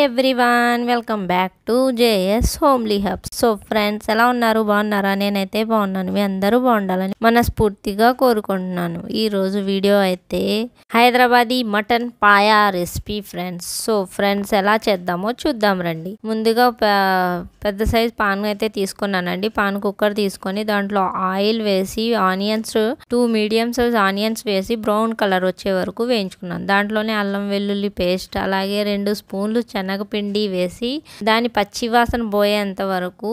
Everyone welcome back to JS homely hubs. So friends, ఎలా ఉన్నారు? బాగున్నారా? నేనైతే బాగున్నాను. మీ అందరూ బాగుండాలని మనస్ఫూర్తిగా కోరుకుంటున్నాను. ఈరోజు వీడియో అయితే Hyderabadi mutton paya recipe friends. So friends, ఎలా చేద్దామో చూద్దాం రండి. ముందుగా పెద్ద సైజ్ పాన్ అయితే తీసుకున్నానండి. పాన్ కుక్కర్ తీసుకొని దాంట్లో ఆయిల్ వేసి ఆనియన్స్ 2 మీడియం సైజ్ ఆనియన్స్ వేసి బ్రౌన్ కలర్ వచ్చే వరకు వేయించుకున్నాను. దాంట్లోనే అల్లం వెల్లుల్లి పేస్ట్, అలాగే 2 స్పూన్లు శనగపిండి వేసి దాని పచ్చివాసన పోయేంత వరకు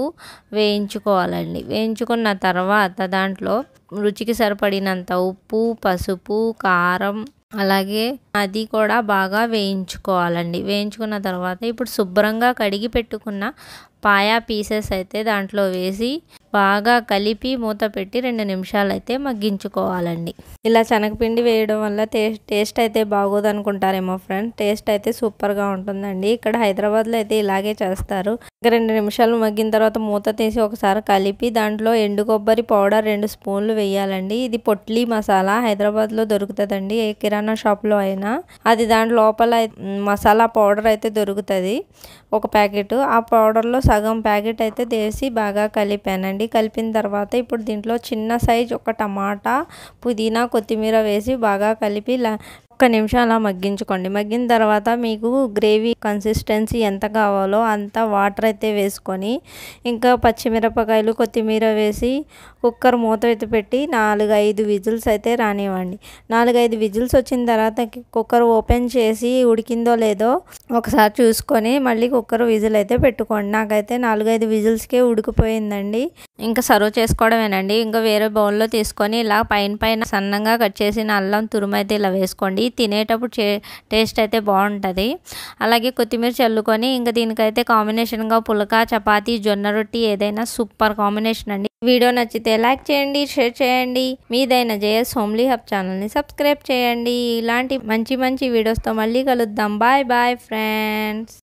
వేయించుకోవాలండి. వేయించుకున్న తర్వాత దాంట్లో రుచికి సరిపడినంత ఉప్పు, పసుపు, కారం, అలాగే అది కూడా బాగా వేయించుకోవాలండి. వేయించుకున్న తర్వాత ఇప్పుడు శుభ్రంగా కడిగి పెట్టుకున్న పాయా పీసెస్ అయితే దాంట్లో వేసి బాగా కలిపి మూత పెట్టి 2 నిమిషాలు అయితే మగ్గించుకోవాలండి. ఇలా శనగపిండి వేయడం వల్ల టేస్ట్ అయితే బాగోదు అనుకుంటారేమో ఫ్రెండ్స్. టేస్ట్ అయితే సూపర్గా ఉంటుందండి. ఇక్కడ హైదరాబాద్లో అయితే ఇలాగే చేస్తారు. 2 నిమిషాలు మగ్గిన తర్వాత మూత తీసి ఒకసారి కలిపి దాంట్లో ఎండు కొబ్బరి పౌడర్ 2 స్పూన్లు వేయాలండి. ఇది పొట్లీ మసాలా హైదరాబాద్లో దొరుకుతుందండి. ఏ కిరాణా షాప్లో అయినా అది దాని లోపల మసాలా పౌడర్ అయితే దొరుకుతుంది, ఒక ప్యాకెట్. ఆ పౌడర్లో సగం ప్యాకెట్ అయితే వేసి బాగా కలిపానండి. కలిపిన తర్వాత ఇప్పుడు దీంట్లో చిన్న సైజ్ ఒక టమాటా, పుదీనా, కొత్తిమీర వేసి బాగా కలిపి 1 నిమిషం అలా మగ్గించుకోండి. మగ్గిన తర్వాత మీకు గ్రేవీ కన్సిస్టెన్సీ ఎంత కావాలో అంత వాటర్ అయితే వేసుకొని ఇంకా పచ్చిమిరపకాయలు, కొత్తిమీర వేసి కుక్కర్ మూత అయితే పెట్టి 4-5 విజిల్స్ అయితే రానివ్వండి. 4-5 విజిల్స్ వచ్చిన తర్వాత కుక్కర్ ఓపెన్ చేసి ఉడికిందో లేదో ఒకసారి చూసుకొని మళ్ళీ కుక్కర్ విజిల్ అయితే పెట్టుకోండి. నాకైతే 4-5 విజిల్స్కే ఉడికిపోయిందండి. ఇంకా సర్వ్ చేసుకోవడమేనండి. ఇంకా వేరే బౌల్లో తీసుకొని ఇలా పైన సన్నంగా కట్ చేసిన అల్లం తురుము అయితే ఇలా వేసుకోండి. తినేటప్పుడు టేస్ట్ అయితే బాగుంటుంది. అలాగే కొత్తిమీర చల్లుకొని ఇంకా దీనికైతే కాంబినేషన్గా పులక, చపాతీ, జొన్న రొట్టి ఏదైనా సూపర్ కాంబినేషన్ అండి. వీడియో నచ్చితే లైక్ చేయండి, షేర్ చేయండి. మీదైన జేఎస్ హోమ్లీ హబ్ ఛానల్ని సబ్స్క్రైబ్ చేయండి. ఇలాంటి మంచి వీడియోస్తో మళ్ళీ కలుద్దాం. Bye bye friends.